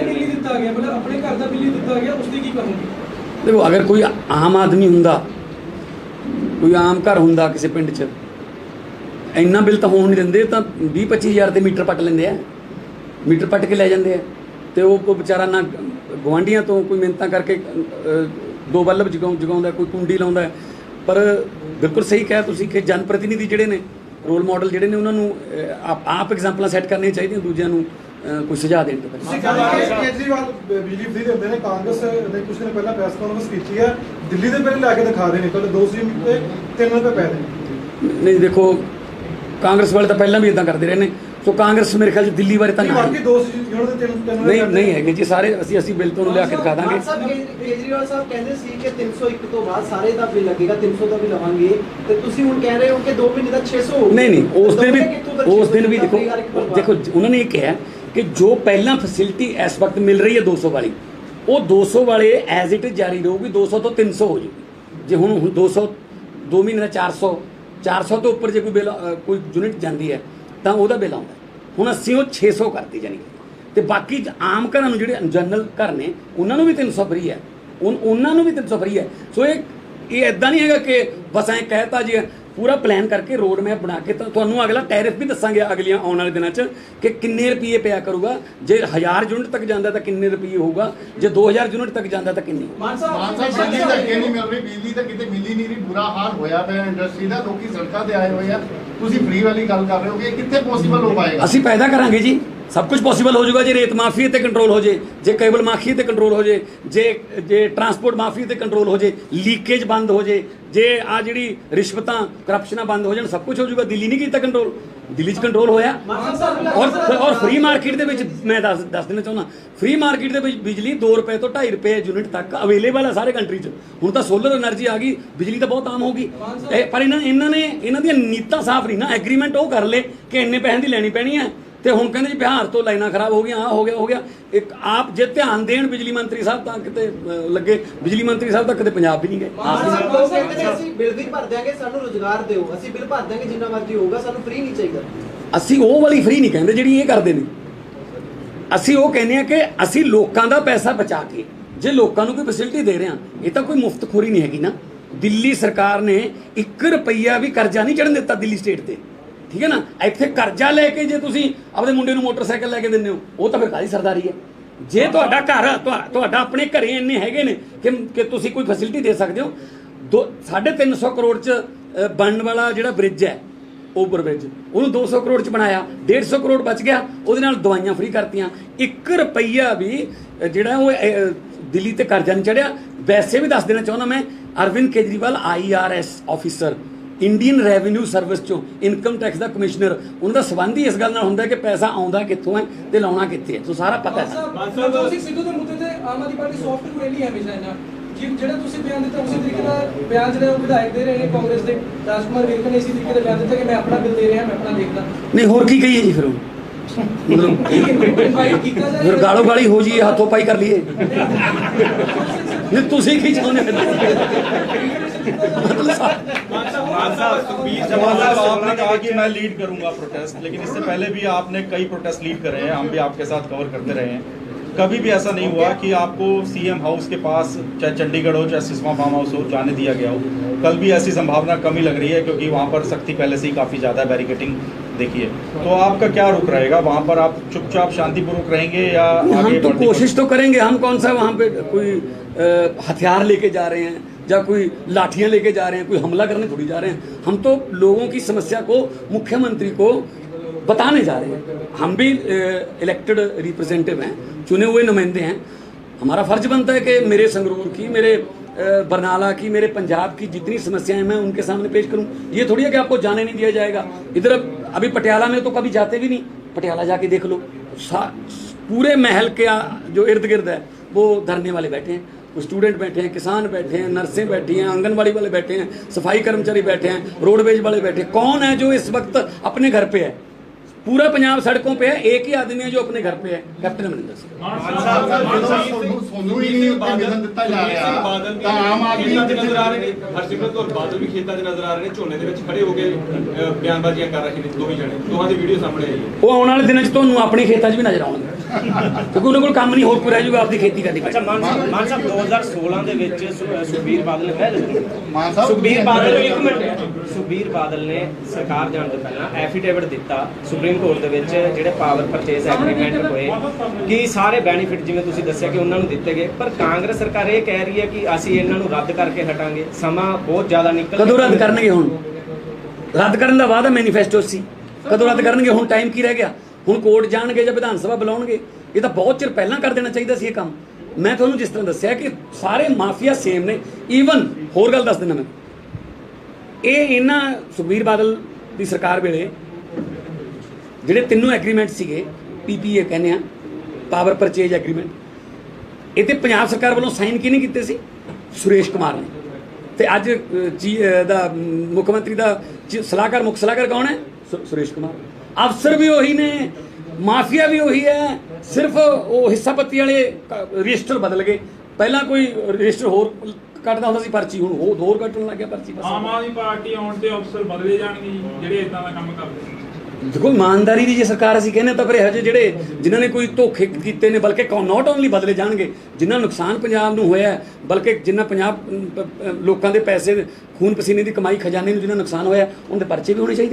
देखो, अगर कोई आम आदमी हुंदा, कोई आम घर हुंदा किसी पिंड च, इन्ना बिल तो होण नहीं दिंदे, तो 20-25 हज़ार ते मीटर पट लेंदे आ, मीटर पट के लै जांदे आ। ते वो बेचारा ना गवांढियां तो कोई मिन्नतां करके 2 बल्ब जगाउंदा, कोई कुंडी लाउंदा है। पर बिल्कुल सही कहा तुसीं कि जनप्रतिनिधि जिहड़े ने, रोल मॉडल जिहड़े ने, उन्होंने आप एग्जाम्पल सैट करने चाहिए, दूजिਆਂ ਨੂੰ कोई सुझाव देने केजरीवाल बिजली फ्री देते हैं। कांग्रेस ने कुछ दिन पहले प्रेस कॉन्फ्रेंस की है, ਦਿੱਲੀ ਦੇ ਬਿੱਲ ਲੈ ਕੇ ਦਿਖਾ ਰਹੇ ਨੇ, ਪਹਿਲੇ 2 ਯੂਨਿਟ ਤੇ 3 ਰੁਪਏ ਪੈ ਰਹੇ। ਨਹੀਂ ਦੇਖੋ, ਕਾਂਗਰਸ ਵਾਲੇ ਤਾਂ ਪਹਿਲਾਂ ਵੀ ਇਦਾਂ ਕਰਦੇ ਰਹੇ ਨੇ, ਸੋ ਕਾਂਗਰਸ ਮੇਰੇ ਖਿਆਲ 'ਚ ਦਿੱਲੀ ਬਾਰੇ ਤਾਂ ਨਹੀਂ, ਨਾ ਬਾਕੀ 2 ਯੂਨਿਟ ਤੇ 3 ਨਹੀਂ ਨਹੀਂ ਹੈਗੇ ਜੀ ਸਾਰੇ। ਅਸੀਂ ਬਿੱਲ ਤੁਹਾਨੂੰ ਲਿਆ ਕੇ ਦਿਖਾ ਦਾਂਗੇ। ਮਾਨ ਸਾਹਿਬ, ਕੇਜਰੀਵਾਲ ਸਾਹਿਬ ਕਹਿੰਦੇ ਸੀ ਕਿ 301 ਤੋਂ ਬਾਅਦ ਸਾਰੇ ਦਾ ਬਿੱਲ ਲੱਗੇਗਾ, 300 ਦਾ ਵੀ ਲਵਾਂਗੇ, ਤੇ ਤੁਸੀਂ ਹੁਣ ਕਹਿ ਰਹੇ ਹੋ ਕਿ 2 ਮਹੀਨੇ ਦਾ 600 ਹੋ ਗਿਆ। ਨਹੀਂ ਨਹੀਂ, ਉਸ ਦਿਨ ਵੀ ਦੇਖੋ ਉਹਨਾਂ ਨੇ ਇਹ ਕਿਹਾ ਕਿ ਜੋ ਪਹਿਲਾਂ ਫੈਸਿਲਿਟੀ ਇਸ ਵਕਤ ਮਿਲ ਰਹੀ ਹੈ 200 ਵਾਲੀ, ਉਹ 200 ਵਾਲੇ ਐਜ਼ ਇਟ ਜਾਰੀ ਰਹੂਗੀ, 200 ਤੋਂ 300 ਹੋ ਜੂਗੀ। ਜੇ ਹੁਣ 200 2 ਮਹੀਨੇ ਦਾ 400 ਤੋਂ ਉੱਪਰ ਜੇ ਕੋਈ ਬਿੱਲ ਕੋਈ ਯੂਨਿਟ ਜਾਂਦੀ ਹੈ ਤਾਂ ਉਹਦਾ ਬਿੱਲ ਆਉਂਦਾ। ਹੁਣ ਅਸੀਂ ਉਹ 600 ਕਰਤੀ ਜਾਨੀ, ਤੇ ਬਾਕੀ ਆਮ ਘਰਾਂ ਨੂੰ ਜਿਹੜੇ ਜਨਰਲ ਘਰ ਨੇ ਉਹਨਾਂ ਨੂੰ ਵੀ 300 ਫਰੀ ਹੈ, ਉਹਨਾਂ ਨੂੰ ਵੀ 300 ਫਰੀ ਹੈ। ਸੋ ਇਹ ਇਦਾਂ ਨਹੀਂ ਹੈਗਾ ਕਿ ਬਸ ਐਂ ਕਹਿਤਾ ਜੀ। ਪੂਰਾ ਪਲਾਨ ਕਰਕੇ ਰੋਡ ਮੈਪ ਬਣਾ ਕੇ ਤਾਂ ਤੁਹਾਨੂੰ ਅਗਲਾ ਟੈਰਿਫ ਵੀ ਦੱਸਾਂਗੇ ਅਗਲੀਆਂ ਆਉਣ ਵਾਲੇ ਦਿਨਾਂ 'ਚ ਕਿ ਕਿੰਨੇ ਰੁਪਏ ਪਿਆ ਕਰੂਗਾ। ਜੇ 1000 ਯੂਨਿਟ ਤੱਕ ਜਾਂਦਾ ਤਾਂ ਕਿੰਨੇ ਰੁਪਏ ਹੋਊਗਾ, ਜੇ 2000 ਯੂਨਿਟ ਤੱਕ ਜਾਂਦਾ ਤਾਂ ਕਿੰਨੀ। ਮਾਨ ਸਾਹਿਬ ਬਿਜਲੀ ਤਾਂ ਅੱਗੇ ਨਹੀਂ ਮਿਲ ਰਹੀ, ਬਿਜਲੀ ਤਾਂ ਕਿਤੇ ਮਿਲੀ ਨਹੀਂ ਰਹੀ, ਬੁਰਾ ਹਾਲ ਹੋਇਆ ਪਿਆ ਇੰਡਸਟਰੀ ਦਾ, ਲੋਕੀ ਸੜਕਾਂ ਤੇ ਆਏ ਹੋਏ ਆ। ਤੁਸੀਂ ਫ੍ਰੀ ਵਾਲੀ ਗੱਲ ਕਰ ਰਹੇ ਹੋ ਕਿ ਇਹ ਕਿੱਥੇ ਪੋਸੀਬਲ ਹੋ ਪਾਏਗਾ? ਅਸੀਂ ਪੈਦਾ ਕਰਾਂਗੇ ਜੀ, ਸਭ ਕੁਝ ਪੋਸੀਬਲ ਹੋ ਜਾਊਗਾ ਜੇ ਰੇਤ ਮਾਫੀਏ ਤੇ ਕੰਟਰੋਲ ਹੋ ਜੇ, ਜੇ ਕੇਬਲ ਮਾਫੀਏ ਤੇ ਕੰਟਰੋਲ ਹੋ ਜੇ, ਜੇ ਟਰਾਂਸਪੋਰਟ ਮਾਫੀਏ ਤੇ ਕੰਟਰੋਲ ਹੋ ਜੇ, ਲੀਕੇਜ ਬੰਦ ਹੋ ਜੇ, ਜੇ ਆ ਜਿਹੜੀ ਰਿਸ਼ਵਤਾਂ ਕਰਪਸ਼ਨਾਂ ਬੰਦ ਹੋ ਜਾਣ, ਸਭ ਕੁਝ ਹੋ ਜਾਊਗਾ। ਦਿੱਲੀ ਨਹੀਂ ਕੀਤਾ ਕੰਟਰੋਲ, ਦਿੱਲੀ 'ਚ ਕੰਟਰੋਲ ਹੋਇਆ। ਔਰ ਫ੍ਰੀ ਮਾਰਕੀਟ ਦੇ ਵਿੱਚ ਮੈਂ ਦੱਸ ਦੇਣਾ ਚਾਹੁੰਦਾ, ਫ੍ਰੀ ਮਾਰਕੀਟ ਦੇ ਵਿੱਚ ਬਿਜਲੀ 2 ਰੁਪਏ ਤੋਂ 2.5 ਰੁਪਏ ਯੂਨਿਟ ਤੱਕ ਅਵੇਲੇਬਲ ਹੈ ਸਾਰੇ ਕੰਟਰੀ 'ਚ। ਹੁਣ ਤਾਂ ਸੋਲਰ એનર્ਜੀ ਆ ਗਈ, ਬਿਜਲੀ ਤਾਂ ਬਹੁਤ ਆਮ ਹੋ ਗਈ। ਪਰ ਇਹਨਾਂ ਦੀਆਂ ਨੀਤਾਂ ਸਾਫ਼ ਨਹੀਂ ਨਾ। ਐਗਰੀਮੈਂਟ ਉਹ ਕਰ ਲਏ ਕਿ ਇੰਨੇ ਪੈਸੇ ਦੀ ਲੈਣੀ ਪੈਣੀ ਹੈ, ਤੇ ਹੁਣ ਕਹਿੰਦੇ ਜੀ ਬਿਹਾਰ ਤੋਂ ਲਾਈਨਾਂ ਖਰਾਬ ਹੋ ਗਈਆਂ, ਆ ਹੋ ਗਿਆ। ਇੱਕ ਆਪ ਜੇ ਧਿਆਨ ਦੇਣ ਬਿਜਲੀ ਮੰਤਰੀ ਸਾਹਿਬ ਤਾਂ ਕਿਤੇ ਲੱਗੇ, ਬਿਜਲੀ ਮੰਤਰੀ ਸਾਹਿਬ ਤਾਂ ਕਿਤੇ ਪੰਜਾਬ ਵੀ ਨਹੀਂ ਗਏ। ਅਸੀਂ ਬਿੱਲ ਵੀ ਭਰ ਦਿਆਂਗੇ, ਸਾਨੂੰ ਰੋਜ਼ਗਾਰ ਦਿਓ, ਅਸੀਂ ਬਿੱਲ ਭਰ ਦਿਆਂਗੇ ਜਿੰਨਾ ਮਰਜ਼ੀ ਹੋਊਗਾ, ਸਾਨੂੰ ਫ੍ਰੀ ਨਹੀਂ ਚਾਹੀਦਾ। ਅਸੀਂ ਉਹ ਵਾਲੀ ਫ੍ਰੀ ਨਹੀਂ ਕਹਿੰਦੇ ਜਿਹੜੀ ਇਹ ਕਰਦੇ ਨੇ। ਅਸੀਂ ਉਹ ਕਹਿੰਦੇ ਆ ਕਿ ਅਸੀਂ ਲੋਕਾਂ ਦਾ ਪੈਸਾ ਬਚਾ ਕੇ ਜੇ ਲੋਕਾਂ ਨੂੰ ਕੋਈ ਫੈਸਿਲਿਟੀ ਦੇ ਰਹੇ ਹਾਂ, ਇਹ ਤਾਂ ਕੋਈ ਮੁਫਤਖੋਰੀ ਨਹੀਂ ਹੈਗੀ ਨਾ। ਦਿੱਲੀ ਸਰਕਾਰ ਨੇ 1 ਰੁਪਈਆ ਵੀ ਕਰਜ਼ਾ ਨਹੀਂ ਚੜਨ ਦਿੱਤਾ ਦਿੱਲੀ ਸਟੇਟ ਤੇ, ਠੀਕ ਹੈ ਨਾ। ਇੱਥੇ ਕਰਜ਼ਾ ਲੈ ਕੇ ਜੇ ਤੁਸੀਂ ਆਪਣੇ ਮੁੰਡੇ ਨੂੰ ਮੋਟਰਸਾਈਕਲ ਲੈ ਕੇ ਦਿੰਦੇ ਹੋ, ਉਹ ਤਾਂ ਫਿਰ ਕਾਹਦੀ ਸਰਦਾਰੀ ਹੈ। ਜੇ ਤੁਹਾਡਾ ਘਰ ਤੁਹਾਡਾ ਆਪਣੇ ਘਰੇ ਇੰਨੇ ਹੈਗੇ ਨੇ ਕਿ ਤੁਸੀਂ ਕੋਈ ਫੈਸਿਲਿਟੀ ਦੇ ਸਕਦੇ ਹੋ। 350 ਕਰੋੜ 'ਚ ਬਣਨ ਵਾਲਾ ਜਿਹੜਾ ਬ੍ਰਿਜ ਹੈ, ਓਵਰ ਬ੍ਰਿਜ, ਉਹਨੂੰ 200 ਕਰੋੜ 'ਚ ਬਣਾਇਆ, 150 ਕਰੋੜ ਬਚ ਗਿਆ, ਉਹਦੇ ਨਾਲ ਦਵਾਈਆਂ ਫ੍ਰੀ ਕਰਤੀਆਂ। 1 ਰੁਪਈਆ ਵੀ ਜਿਹੜਾ ਉਹ ਦਿੱਲੀ ਤੇ ਕਰਜ਼ਾ ਨਹੀਂ ਚੜਿਆ। ਵੈਸੇ ਵੀ ਦੱਸ ਦੇਣਾ ਚਾਹੁੰਦਾ ਮੈਂ, Arvind Kejriwal IRS officer, Indian revenue service ਚੋਂ ਇਨਕਮ ਟੈਕਸ ਦਾ ਕਮਿਸ਼ਨਰ, ਉਹਨਾਂ ਦਾ ਸੰਬੰਧ ਹੀ ਇਸ ਗੱਲ ਨਾਲ ਹੁੰਦਾ ਕਿ ਪੈਸਾ ਆਉਂਦਾ ਕਿੱਥੋਂ ਹੈ ਤੇ ਲਾਉਣਾ ਕਿੱਥੇ ਹੈ। ਸੋ ਸਾਰਾ ਪਤਾ ਹੈ। ਤੁਸੀਂ ਸਿੱਧੂ ਦੇ ਮੁੱਦੇ ਤੇ Aam Aadmi party soft rally ਹੈ ਹਮੇਸ਼ਾ ਇਹਨਾਂ ਜਿਹੜਾ ਤੁਸੀਂ ਬਿਆਨ ਦਿੱਤਾ ਉਸੇ ਤਰੀਕੇ ਦਾ ਬਿਆਨ ਜਿਹੜਾ ਉਹ ਵਿਧਾਇਕ ਦੇ ਰਹੇ ਨੇ ਕਾਂਗਰਸ ਦੇ। ਰਾਜਕੁਮਾਰ ਵਿਰਕ ਨੇ ਇਸੇ ਤਰੀਕੇ ਦਾ ਬਿਆਨ ਦਿੱਤਾ ਕਿ ਮੈਂ ਆਪਣਾ ਬਿੱਲ ਦੇ ਰਿਹਾ, ਮੈਂ ਆਪਣਾ ਦੇਖਦਾ ਨਹੀਂ। ਹੋਰ ਕੀ ਕਹੀਏ ਜੀ ਫਿਰ ਉਹ ਮਤਲਬ ਫਿਰ ਗਾਲੋ ਗਾਲੀ ਹੋ ਜੀ, ਹੱਥੋਂ ਪਾਈ ਕਰ ਲਈਏ। ਤੁਸੀਂ ਕੀ ਚਾਹੁੰਦੇ आपने कहा कि मैं लीड करूंगा प्रोटेस्ट, लेकिन इससे पहले भी आपने कई प्रोटेस्ट लीड करे हैं, हम भी आपके साथ कवर करते रहे हैं। कभी भी ऐसा नहीं हुआ कि आपको CM हाउस के पास, चाहे चंडीगढ़ हो चाहे सिसवा फार्म हाउस हो, जाने दिया गया हो। कल भी ऐसी संभावना कम ही लग रही है, क्योंकि वहाँ पर सख्ती पहले से ही काफ़ी ज़्यादा बैरिकेटिंग देखिए। तो आपका क्या रुख रहेगा वहाँ पर? आप चुपचाप शांतिपूर्वक रहेंगे या हम तो कोशिश तो करेंगे। हम कौन सा वहाँ पे कोई हथियार लेके जा रहे हैं या कोई लाठियाँ लेके जा रहे हैं, कोई हमला करने थोड़ी जा रहे हैं। हम तो लोगों की समस्या को मुख्यमंत्री को बताने जा रहे हैं। हम भी इलेक्टेड रिप्रेजेंटेटिव हैं, चुने हुए नुमाइंदे हैं। हमारा फर्ज बनता है कि मेरे संगरूर की, मेरे बरनाला की, मेरे पंजाब की जितनी समस्याएं मैं उनके सामने पेश करूं। ये थोड़ी है कि आपको जाने नहीं दिया जाएगा। इधर अभी पटियाला में तो कभी जाते भी नहीं, पटियाला जाके देख लो, पूरे महल के जो इर्द गिर्द है वो धरने वाले बैठे हैं, स्टूडेंट बैठे हैं, किसान बैठे हैं, नर्सें बैठी हैं, आंगनबाड़ी वाले बैठे हैं, सफाई कर्मचारी बैठे हैं, रोडवेज वाले बैठे हैं। कौन है जो इस वक्त अपने घर पे है? पूरा पंजाब सड़कों पे है, एक ही आदमी है जो अपने घर पे है, कैप्टन अमरिंदर सिंह। सोनू ही नहीं मिलन ਦਿੱਤਾ ਜਾ ਰਿਹਾ ਤਾਂ ਆਮ ਆਦਮੀ ਨਜ਼ਰ ਆ ਰਹੇ ਨੇ। ਹਰਸਿਮਰਤ ਕੌਰ ਬਾਦਲ ਵੀ ਖੇਤਾਂ 'ਚ ਨਜ਼ਰ ਆ ਰਹੇ ਨੇ, ਝੋਨੇ ਦੇ ਵਿੱਚ ਖੜੇ ਹੋ ਕੇ ਬਿਆਨਬਾਜ਼ੀਆਂ ਕਰ ਰਹੇ ਨੇ ਦੋਵੇਂ ਜਣੇ। ਦੋਹਾਂ ਦੀ ਵੀਡੀਓ ਸਾਹਮਣੇ ਆਈ ਹੈ। ਉਹ ਆਉਣ ਵਾਲੇ ਦਿਨਾਂ 'ਚ ਤੁਹਾਨੂੰ ਆਪਣੇ ਖੇਤਾਂ 'ਚ ਵੀ ਨਜ਼ਰ ਆਉਣਗੇ, ਕਿਉਂਕਿ ਉਹਨਾਂ ਕੋਲ ਕੰਮ ਨਹੀਂ, ਹੋਰ ਕੋਈ ਰਹਿ ਜਾਊਗਾ, ਆਪਦੀ ਖੇਤੀ ਕਰਨੀ ਪੈਣੀ। ਮਾਨ ਸਾਹਿਬ 2016 ਦੇ ਵਿੱਚ ਸੁਖਬੀਰ ਬਾਦਲ ਨੇ ਮਾਨ ਸਾਹਿਬ ਸੁਖਬੀਰ ਬਾਦਲ ਇੱਕ ਮਿੰਟ ਸੁਖਬੀਰ ਬਾਦਲ ਨੇ ਸਰਕਾਰ ਜਾਣ ਤੋਂ ਪਹਿਲਾਂ ਐਫੀਡੇਵਿਟ ਦਿੱਤਾ ਸੁਪਰੀਮ ਕੋਰਟ ਦੇ ਵਿੱਚ, ਜਿਹੜੇ ਪਾਵਰ ਪਰਚੇਸ ਐਗਰੀਮੈਂਟ ਹੋਏ ਕਿ ਸਾਰੇ ਬੈਨੀਫਿਟ ਜਿਵੇਂ ਤੁਸੀਂ ਦੱਸਿਆ ਕਿ ਉਹਨਾਂ ਨੂੰ ਦਿੱਤੇ ਗਏ, ਪਰ ਕਾਂਗਰਸ ਸਰਕਾਰ ਇਹ ਕਹਿ ਰਹੀ ਹੈ ਕਿ ਅਸੀਂ ਇਹਨਾਂ ਨੂੰ ਰੱਦ ਕਰਕੇ ਹਟਾਂਗੇ। ਸਮਾਂ ਬਹੁਤ ਜ਼ਿਆਦਾ ਨਿਕਲ ਕਦੋਂ ਰੱਦ ਕਰਨਗੇ? ਹੁਣ ਰੱਦ ਕਰਨ ਦਾ ਵਾਅਦਾ ਮੈਨੀਫੈਸਟੋ ਸੀ, ਕਦੋਂ ਰੱਦ ਕਰਨਗੇ? ਹੁਣ ਟਾਈਮ ਕੀ ਰਹਿ ਗਿਆ? ਹੁਣ ਕੋਰਟ ਜਾਣਗੇ ਜਾਂ ਵਿਧਾਨ ਸਭਾ ਬੁਲਾਉਣਗੇ? ਇਹ ਤਾਂ ਬਹੁਤ ਚਿਰ ਪਹਿਲਾਂ ਕਰ ਦੇਣਾ ਚਾਹੀਦਾ ਸੀ ਇਹ ਕੰਮ। मैं ਤੁਹਾਨੂੰ जिस तरह दस्सिया कि सारे माफिया सेम ने। ईवन होर गल दस दिना मैं, ये इन्हां सुखबीर बादल की सरकार वेले ਜਿਹੜੇ ਤਿੰਨੋਂ ਐਗਰੀਮੈਂਟ ਸੀਗੇ, PPA ਕਹਿੰਦੇ ਆ, ਪਾਵਰ ਪਰਚੇਜ ਐਗਰੀਮੈਂਟ, ਇਹ ਤੇ ਪੰਜਾਬ ਸਰਕਾਰ ਵੱਲੋਂ ਸਾਈਨ ਕਿਹਨੇ ਕੀਤੇ ਸੀ? ਸੁਰੇਸ਼ ਕੁਮਾਰ ਨੇ। ਤੇ ਅੱਜ ਦਾ ਮੁੱਖ ਮੰਤਰੀ ਦਾ ਸਲਾਹਕਾਰ, ਮੁੱਖ ਸਲਾਹਕਾਰ ਕੌਣ ਹੈ? ਸੁਰੇਸ਼ ਕੁਮਾਰ। ਅਫਸਰ ਵੀ ਉਹੀ ਨੇ, ਮਾਫੀਆ ਵੀ ਉਹੀ ਹੈ, ਸਿਰਫ ਉਹ ਹਿੱਸਾ ਪੱਤੀ ਵਾਲੇ ਰਜਿਸਟਰ ਬਦਲ ਗਏ। ਪਹਿਲਾਂ ਕੋਈ ਰਜਿਸਟਰ ਹੋਰ ਕੱਟਦਾ ਹੁੰਦਾ ਸੀ ਪਰਚੀ, ਹੁਣ ਉਹ ਹੋਰ ਕੱਟਣ ਲੱਗ ਗਿਆ ਪਰਚੀ। ਬਸ ਆਮ ਆਦਮੀ ਪਾਰਟੀ ਆਉਣ ਤੇ ਅਫਸਰ ਬਦਲੇ ਜਾਣਗੇ ਜੀ, ਜਿਹੜੇ ਇਦਾਂ ਦਾ ਕੰਮ ਕਰਦੇ। देखो ईमानदारी की जे सरकार असीं कहने तो पर हजे जिहड़े जिन्होंने कोई धोखे कीते ने, बल्कि नॉट ओनली बदले जाणगे, जिन्ना नुकसान पंजाब नूं होया, बल्कि जिन्ना पंजाब लोकां दे पैसे खून पसीने की कमाई खजाने नूं जिन्ना नुकसान होया, उनके परचे भी होने चाहिए।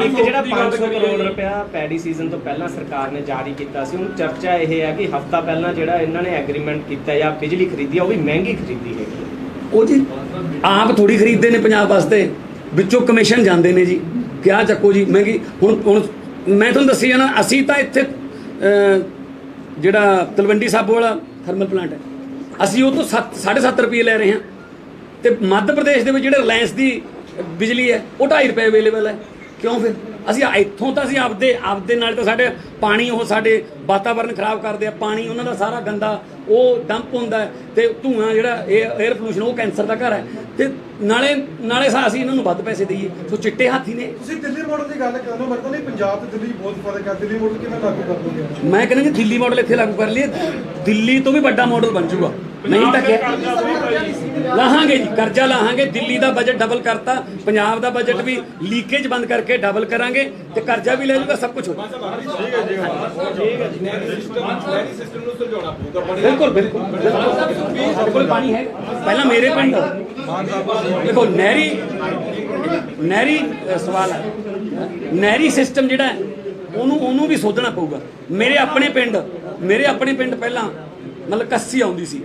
ਇੱਕ ਜਿਹੜਾ 500 ਕਰੋੜ ਰੁਪਇਆ ਪੈਡੀ ਸੀਜ਼ਨ ਤੋਂ ਪਹਿਲਾਂ ਸਰਕਾਰ ਨੇ ਜਾਰੀ ਕੀਤਾ ਸੀ, ਹੁਣ ਚਰਚਾ ਇਹ ਹੈ ਕਿ ਹਫ਼ਤਾ ਪਹਿਲਾਂ ਜਿਹੜਾ ਇਹਨਾਂ ਨੇ ਐਗਰੀਮੈਂਟ ਕੀਤਾ ਜਾਂ ਬਿਜਲੀ ਖਰੀਦੀ ਆ, ਉਹ ਵੀ ਮਹਿੰਗੀ ਖਰੀਦੀ ਹੈਗੀ। ਉਹ ਜੀ ਆਪ ਥੋੜੀ ਖਰੀਦਦੇ ਨੇ ਪੰਜਾਬ ਵਾਸਤੇ, ਵਿੱਚੋਂ ਕਮਿਸ਼ਨ ਜਾਂਦੇ ਨੇ ਜੀ। क्या ਚੱਕੋ ਜੀ ਮਹਿੰਗੀ। ਹੁਣ ਮੈਂ ਤੁਹਾਨੂੰ ਦੱਸੀ ਜਾਣਾ, ਅਸੀਂ ਤਾਂ ਇੱਥੇ ਜਿਹੜਾ ਤਲਵੰਡੀ ਸਾਬੋ ਵਾਲਾ ਥਰਮਲ ਪਲਾਂਟ ਹੈ, ਅਸੀਂ ਉਹ ਤੋਂ 7.5 ਰੁਪਏ ਲੈ ਰਹੇ ਹਾਂ, ਤੇ ਮੱਧ ਪ੍ਰਦੇਸ਼ ਦੇ ਵਿੱਚ ਜਿਹੜੇ ਰਿਲਾਇੰਸ ਦੀ ਬਿਜਲੀ ਹੈ ਉਹ 2.5 ਰੁਪਏ ਅਵੇਲੇਬਲ ਹੈ। ਕਿਉਂ ਫਿਰ ਅਸੀਂ ਇੱਥੋਂ ਤਾਂ ਅਸੀਂ ਆਪਦੇ ਨਾਲ ਤਾਂ ਸਾਡੇ ਪਾਣੀ, ਉਹ ਸਾਡੇ ਵਾਤਾਵਰਨ ਖਰਾਬ ਕਰਦੇ ਆ, ਪਾਣੀ ਉਹਨਾਂ ਦਾ ਸਾਰਾ ਗੰਦਾ ਉਹ ਡੰਪ ਹੁੰਦਾ ਹੈ, ਤੇ ਧੂਆਂ ਜਿਹੜਾ 에ਅਰ ਪੋਲੂਸ਼ਨ ਉਹ ਕੈਂਸਰ ਦਾ ਘਰ ਹੈ, ਤੇ ਨਾਲੇ ਅਸੀਂ ਇਹਨਾਂ ਨੂੰ ਵੱਧ ਪੈਸੇ ਦਈਏ। ਸੋ ਚਿੱਟੇ ਹਾਥੀ ਨੇ। ਤੁਸੀਂ ਦਿੱਲੀ ਮਾਡਲ ਦੀ ਗੱਲ ਕਰ ਲਓ, ਮਤਲਬ ਨਹੀਂ ਪੰਜਾਬ ਤੇ ਦਿੱਲੀ ਬਹੁਤ ਫਰਕ ਹੈ। ਦਿੱਲੀ ਮਾਡਲ ਕਿਵੇਂ ਲਾਗੂ ਕਰ ਦੋਗੇ? ਮੈਂ ਕਹਿੰਦਾ ਜੀ ਦਿੱਲੀ ਮਾਡਲ ਇੱਥੇ ਲਾਗੂ ਕਰ ਲਈਏ, ਦਿੱਲੀ ਤੋਂ ਵੀ ਵੱਡਾ ਮਾਡਲ ਬਣ ਜਾਊਗਾ। ਨਹੀਂ ਤਾਂ ਕਿ ਲਾਹਾਂਗੇ ਜੀ, ਕਰਜ਼ਾ ਲਾਹਾਂਗੇ। ਦਿੱਲੀ ਦਾ ਬਜਟ ਡਬਲ ਕਰਤਾ, ਪੰਜਾਬ ਦਾ ਬਜਟ ਵੀ ਲੀਕੇਜ ਬੰਦ ਕਰਕੇ ਡਬਲ ਕਰਾਂਗੇ, ਤੇ ਕਰਜ਼ਾ ਵੀ ਲੈ ਲੂਗਾ, ਸਭ ਕੁਝ ਹੋਊਗਾ। ਬਿਲਕੁਲ ਬਿਲਕੁਲ ਪਾਣੀ ਹੈ। ਪਹਿਲਾਂ ਮੇਰੇ ਪਿੰਡ ਦੇਖੋ ਨਹਿਰੀ ਸਵਾਲ ਹੈ, ਨਹਿਰੀ ਸਿਸਟਮ ਜਿਹੜਾ ਹੈ ਉਹਨੂੰ ਵੀ ਸੋਧਣਾ ਪਊਗਾ। ਮੇਰੇ ਆਪਣੇ ਪਿੰਡ ਪਹਿਲਾਂ ਮਤਲਬ ਕੱਸੀ ਆਉਂਦੀ ਸੀ,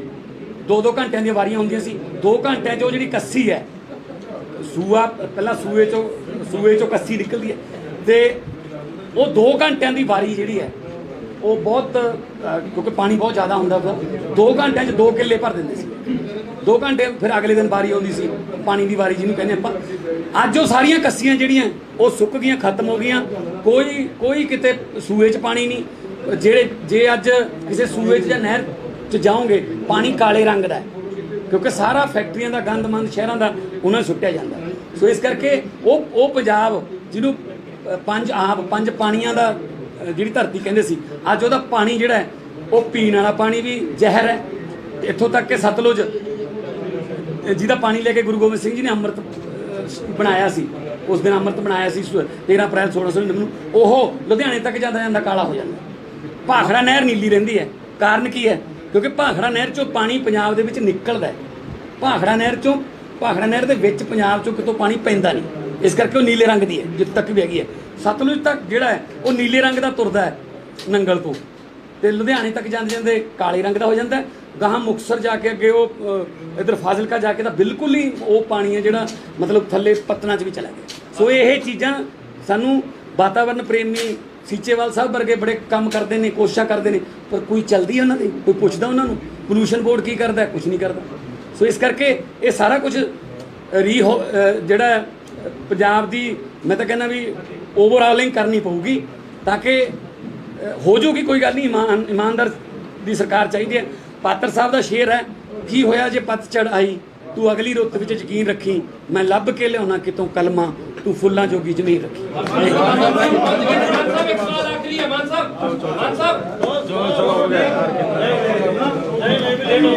2-2 ਘੰਟਿਆਂ ਦੀਆਂ ਵਾਰੀਆਂ ਹੁੰਦੀਆਂ ਸੀ। 2 ਘੰਟਿਆਂ 'ਚ ਉਹ ਜਿਹੜੀ ਕੱਸੀ ਹੈ, ਸੂਆ ਪਹਿਲਾਂ ਸੂਏ ਚੋਂ ਕੱਸੀ ਨਿਕਲਦੀ ਹੈ, ਤੇ ਉਹ 2 ਘੰਟਿਆਂ ਦੀ ਵਾਰੀ ਜਿਹੜੀ ਹੈ ਉਹ ਬਹੁਤ, ਕਿਉਂਕਿ ਪਾਣੀ ਬਹੁਤ ਜ਼ਿਆਦਾ ਹੁੰਦਾ ਉਹਦਾ, 2 ਘੰਟਿਆਂ 'ਚ 2 ਕਿੱਲੇ ਭਰ ਦਿੰਦੇ ਸੀ। 2 ਘੰਟੇ ਫਿਰ ਅਗਲੇ ਦਿਨ ਵਾਰੀ ਆਉਂਦੀ ਸੀ, ਪਾਣੀ ਦੀ ਵਾਰੀ ਜਿਹਨੂੰ ਕਹਿੰਦੇ ਆਪਾਂ। ਅੱਜ ਉਹ ਸਾਰੀਆਂ ਕੱਸੀਆਂ ਜਿਹੜੀਆਂ ਉਹ ਸੁੱਕ ਗਈਆਂ, ਖਤਮ ਹੋ ਗਈਆਂ। ਕੋਈ ਕਿਤੇ ਸੂਏ 'ਚ ਪਾਣੀ ਨਹੀਂ। ਜੇ ਅੱਜ ਕਿਸੇ ਸੂਏ 'ਚ ਜਾਂ ਨਹਿਰ 'ਚ ਜਾਓਗੇ, ਪਾਣੀ ਕਾਲੇ ਰੰਗ ਦਾ ਹੈ, ਕਿਉਂਕਿ ਸਾਰਾ ਫੈਕਟਰੀਆਂ ਦਾ ਗੰਦਮੰਦ ਸ਼ਹਿਰਾਂ ਦਾ ਉਹਨਾਂ ਨੂੰ ਸੁੱਟਿਆ ਜਾਂਦਾ। ਸੋ ਇਸ ਕਰਕੇ ਉਹ ਪੰਜਾਬ ਜਿਹਨੂੰ ਪੰਜ ਪਾਣੀਆਂ ਦਾ ਜਿਹੜੀ ਧਰਤੀ ਕਹਿੰਦੇ ਸੀ, ਅੱਜ ਉਹਦਾ ਪਾਣੀ ਜਿਹੜਾ ਹੈ ਉਹ ਪੀਣ ਵਾਲਾ ਪਾਣੀ ਵੀ ਜ਼ਹਿਰ ਹੈ। ਇੱਥੋਂ ਤੱਕ ਕਿ ਸਤਲੁਜ ਜਿਹਦਾ ਪਾਣੀ ਲੈ ਕੇ ਗੁਰੂ ਗੋਬਿੰਦ ਸਿੰਘ ਜੀ ਨੇ ਅੰਮ੍ਰਿਤ ਬਣਾਇਆ ਸੀ, ਉਸ ਦਿਨ ਅੰਮ੍ਰਿਤ ਬਣਾਇਆ ਸੀ 13 ਅਪ੍ਰੈਲ 1699 ਨੂੰ, ਉਹ ਲੁਧਿਆਣੇ ਤੱਕ ਜਾਂਦਾ ਕਾਲਾ ਹੋ ਜਾਂਦਾ। ਭਾਖੜਾ ਨਹਿਰ ਨੀਲੀ ਰਹਿੰਦੀ ਹੈ। ਕਾਰਨ ਕੀ ਹੈ? ਕਿਉਂਕਿ ਭਾਖੜਾ ਨਹਿਰ 'ਚੋਂ ਪਾਣੀ ਪੰਜਾਬ ਦੇ ਵਿੱਚ ਨਿਕਲਦਾ ਹੈ। ਭਾਖੜਾ ਨਹਿਰ ਦੇ ਵਿੱਚ ਪੰਜਾਬ 'ਚੋਂ ਕਿਤੋਂ ਪਾਣੀ ਪੈਂਦਾ ਨਹੀਂ, ਇਸ ਕਰਕੇ ਉਹ ਨੀਲੇ ਰੰਗ ਦੀ ਹੈ ਜਿੱਥੇ ਤੱਕ ਵੀ ਹੈਗੀ ਹੈ। ਸਤਲੁਜ ਤੱਕ ਜਿਹੜਾ ਹੈ ਉਹ ਨੀਲੇ ਰੰਗ ਦਾ ਤੁਰਦਾ ਹੈ ਨੰਗਲ ਤੋਂ, ਤੇ ਲੁਧਿਆਣੇ ਤੱਕ ਜਾਂਦੇ ਕਾਲੇ ਰੰਗ ਦਾ ਹੋ ਜਾਂਦਾ। ਗਾਹਾਂ ਮੁਕਤਸਰ ਜਾ ਕੇ ਅੱਗੇ ਉਹ ਇੱਧਰ ਫਾਜ਼ਿਲਕਾ ਜਾ ਕੇ ਤਾਂ ਬਿਲਕੁਲ ਹੀ ਉਹ ਪਾਣੀ ਹੈ ਜਿਹੜਾ ਮਤਲਬ ਥੱਲੇ ਪੱਤਨਾਂ 'ਚ ਵੀ ਚਲਾ ਗਿਆ। ਸੋ ਇਹ ਚੀਜ਼ਾਂ ਸਾਨੂੰ ਵਾਤਾਵਰਨ ਪ੍ਰੇਮੀ ਸੀਚੇਵਾਲ ਸਾਹਿਬ ਵਰਗੇ ਬੜੇ ਕੰਮ ਕਰਦੇ ਨੇ, ਕੋਸ਼ਿਸ਼ਾਂ ਕਰਦੇ ਨੇ, ਪਰ ਕੋਈ ਚੱਲਦੀ ਉਹਨਾਂ ਦੀ, ਕੋਈ ਪੁੱਛਦਾ ਉਹਨਾਂ ਨੂੰ? ਪੋਲੂਸ਼ਨ ਬੋਰਡ ਕੀ ਕਰਦਾ? ਕੁਝ ਨਹੀਂ ਕਰਦਾ। ਸੋ ਇਸ ਕਰਕੇ ਇਹ ਸਾਰਾ ਕੁਝ ਜਿਹੜਾ ਪੰਜਾਬ ਦੀ, ਮੈਂ ਤਾਂ ਕਹਿੰਦਾ ਵੀ ਓਵਰਆਲਿੰਗ ਕਰਨੀ ਪਊਗੀ, ਤਾਂ ਕਿ ਹੋ ਜਾਊਗੀ। ਕੋਈ ਗੱਲ ਨਹੀਂ, ਇਮਾਨਦਾਰ ਦੀ ਸਰਕਾਰ ਚਾਹੀਦੀ ਹੈ। ਪਾਤਰ ਸਾਹਿਬ ਦਾ ਸ਼ੇਰ ਹੈ, ਕੀ ਹੋਇਆ ਜੇ ਪੱਤਝੜ ਆਈ, ਤੂੰ ਅਗਲੀ ਰੁੱਤ ਵਿੱਚ ਯਕੀਨ ਰੱਖੀ, ਮੈਂ ਲੱਭ ਕੇ ਲਿਆਉਣਾ ਕਿਤੋਂ ਕਲਮਾਂ, ਤੂੰ ਫੁੱਲਾਂ ਜੋਗੀ ਜ਼ਮੀਨ ਰੱਖੀ। ਚਲੋ